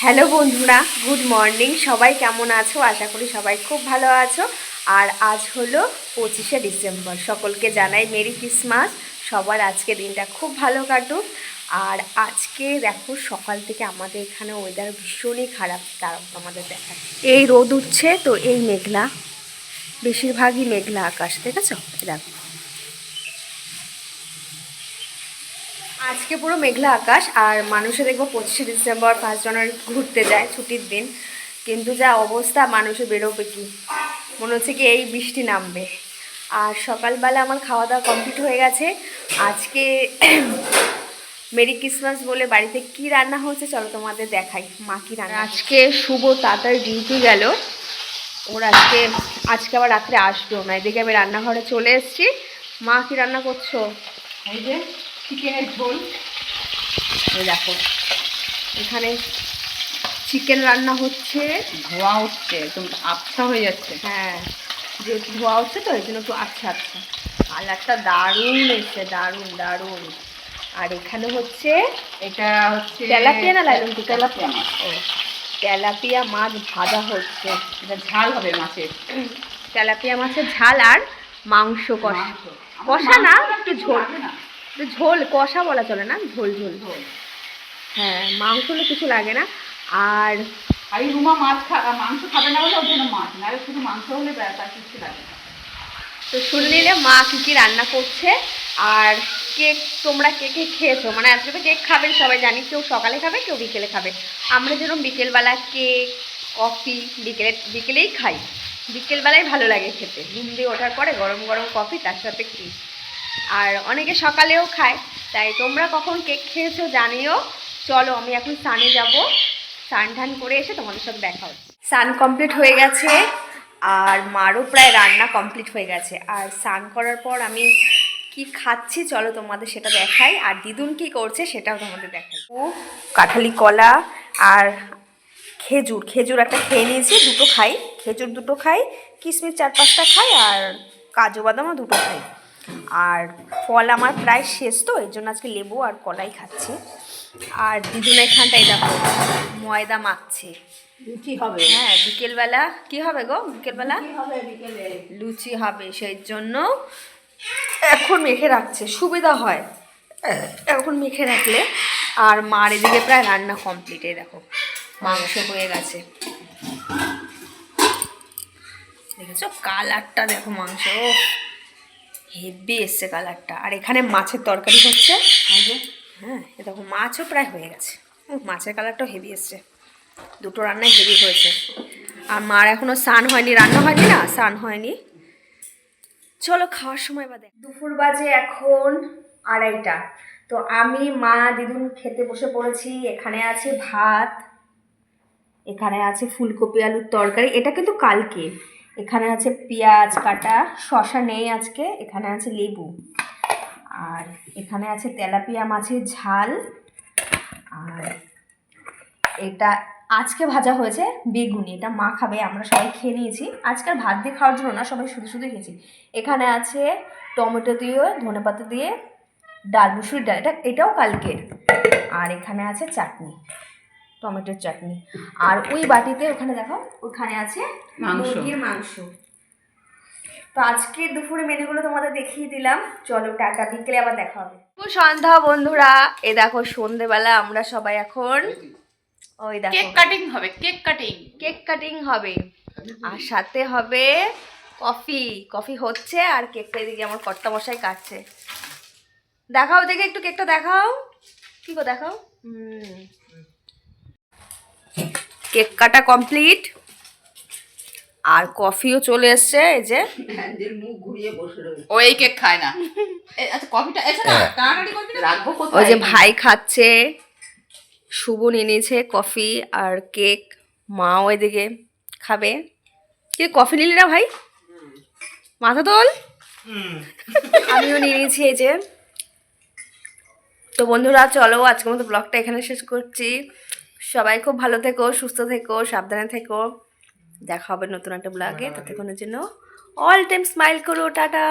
Hello বন্ধুরা, good morning. সবাই কেমন আছো? আশা করি সবাই খুব ভালো আছো। আর আজ হলো 25শে ডিসেম্বর। সকলকে জানাই মেরি ক্রিসমাস। সবার আজকে দিনটা খুব ভালো কাটুক। আর আজকে দেখো সকাল থেকে আমাদের এখানে ওয়েদার ভীষণই খারাপ, তারও আমাদের দেখা এই রোদ উঠছে, তো এই মেঘলা, বেশিরভাগই মেঘলা আকাশ, দেখেছো? দেখো আজকে পুরো মেঘলা আকাশ। আর মানুষে দেখবো 25শে ডিসেম্বর 1 জানুয়ারি ঘুরতে যায়, ছুটির দিন, কিন্তু যা অবস্থা মানুষে বেরোবে কি, মনে হচ্ছে কি এই বৃষ্টি নামবে। আর সকালবেলা আমার খাওয়া দাওয়া কমপ্লিট হয়ে গেছে। আজকে মেরি ক্রিসমাস বলে বাড়িতে কি রান্না হচ্ছে চলো তোমাদের দেখাই। মা কি রান্না, আজকে শুভ তাড়াতাড়ি ডিউটি গেল, ওর আজকে আবার রাত্রে আসবেও না। এদিকে আমি রান্নাঘরে চলে এসেছি। মা কি রান্না করছো? এই যে চিকেনের ঝোল। এই দেখো এখানে চিকেন রান্না হচ্ছে, ধোয়া উঠছে, একদম আবছা হয়ে যাচ্ছে। হ্যাঁ যেহেতু ধোয়া হচ্ছে তো এই জন্য একটু আচ্ছা আচ্ছা। কালারটা দারুণ এসছে, দারুণ দারুণ। আর এখানে হচ্ছে এটা হচ্ছে তেলাপিয়া না লাইলন কি? তেলাপিয়া মাছ। ও, তেলাপিয়া মাছ ভাজা হচ্ছে। এটা ঝাল হবে মাছের। তেলাপিয়া মাছের ঝাল আর মাংস কষা। কষা না, একটু ঝোল, একটু ঝোল, কষা বলা চলে না, ঝোল ঝোল ঝোল। হ্যাঁ, মাংস হলে কিছু লাগে না। আর এই রুমা মাংস খাবে না বলে ওর জন্য মাছ, না শুধু মাংস হলে তার কিছু লাগে না। তো শুনলে মা কী কী রান্না করছে। আর কেক, তোমরা কে কে খেয়েছো? মানে আজকে তো কেক খাবেন সবাই জানি, কেউ সকালে খাবে কেউ বিকেলে খাবে। আমরা যেরকম বিকেলবেলা কেক কফি বিকেলেই খাই। বিকেলবেলায় ভালো লাগে খেতে, ঘুম দিয়ে ওঠার পরে গরম গরম কফি, তার সাথে কি। আর অনেকে সকালেও খায়। তাই তোমরা কখন কেক খেয়েছো জানিও। চলো আমি এখন স্নানে যাব, স্নান টান করে এসে তোমাদের সাথে দেখা হচ্ছে। স্নান কমপ্লিট হয়ে গেছে আর মারও প্রায় রান্না কমপ্লিট হয়ে গেছে। আর স্নান করার পর আমি কি খাচ্ছি চলো তোমাদের সেটা দেখাই। আর দিদুন কি করছে সেটাও তোমাদের দেখাই। ও কাঁঠালি কলা আর খেজুর একটা খেয়ে নিয়েছি, দুটো খাই, খেজুর দুটো খাই, কিশমিশ 4-5টা খাই, আর কাজু বাদামও দুটো খাই। আর ফল আমার প্রায় শেষ, তো এর জন্য আজকে লেবু আর কলাই খাচ্ছি। আর দিদুন এখানটাই দেখো ময়দা মাখছে, লুচি হবে। হ্যাঁ বিকেলবেলা কি হবে গো? বিকেলবেলা বিকেলে লুচি হবে, সেই জন্য এখন মেখে রাখছে, সুবিধা হয় এখন মেখে রাখলে। আর মার এদিকে প্রায় রান্না কমপ্লিট। এই দেখো মাংস হয়ে গেছে, দেখেছো কালারটা? দেখো মাংস হেভি এসছে কালারটা। আর এখানে মাছের তরকারি হচ্ছে। হ্যাঁ এ দেখো মাছও প্রায় হয়ে গেছে। মাছের কালারটাও হেভি এসছে, দুটো রান্নাই হেভি হয়েছে। আর মার এখনো স্নান হয়নি, রান্না হয়নি না, স্নান হয়নি। চলো খাওয়ার সময় বা দেখ। দুপুর বাজে এখন 2:30। তো আমি মা দিদুন খেতে বসে পড়েছি। এখানে আছে ভাত, এখানে আছে ফুলকপি আলুর তরকারি, এটা কিন্তু কালকে। এখানে আছে পেঁয়াজ কাটা, শসা নেই আজকে, এখানে আছে লেবু। আর এখানে আছে তেলাপিয়া মাছের ঝাল। আর এটা আজকে ভাজা হয়েছে বেগুনি, এটা মা খাবে, আমরা সবাই খেয়ে নিয়েছি। আজকাল ভাত দিয়ে খাওয়ার জন্য না, সবাই শুধু শুধু খেয়েছি। এখানে আছে টমেটো দিয়ে, ধনেপাতা দিয়ে ডাল, মুসুরির ডাল, এটাও কালকের। আর এখানে আছে চাটনি, টমেটোর চাটনি। আর ওই বাটিতে ওখানে দেখো, ওখানে আছে মুরগির মাংস। তো আজকে দুপুরে মেনুগুলো তোমাদের দেখিয়ে দিলাম। চলো টাটা, বিকেলে আবার দেখা হবে। সন্ধ্যা বন্ধুরা, এ দেখো সন্ধেবেলা আমরা সবাই এখন ওই দেখো কেক কাটিং হবে, কেক কাটিং হবে। আর সাথে হবে কফি হচ্ছে। আর কেকটা এদিকে আমার কর্তা মশাই কাটছে। দেখাও দেখে একটু কেকটা দেখাও, কি গো দেখাও। কেক কাটা কমপ্লিট আর কফিও চলে এসছে। এই যে মুখ ঘুরিয়ে বসে রয়েছে, ও এই কেক খায় না। আচ্ছা কফিটা এসে না তাড়াতাড়ি করবি না, রাখবো কোথায়? ওই যে ভাই খাচ্ছে, শুভ নিয়ে নিয়েছে কফি আর কেক, মাও এদিকে খাবে। কি কফি নিলি না ভাই? মাথা তোল। আমিও নিয়ে নিয়েছি এই যে। তো বন্ধুরা চলো আজকের মতো ব্লগটা এখানে শেষ করছি। সবাই খুব ভালো থেকো, সুস্থ থেকো, সাবধানে থেকো। দেখা হবে নতুন একটা ব্লগে। ততক্ষণের জন্য অল টাইম স্মাইল করো, টাটা।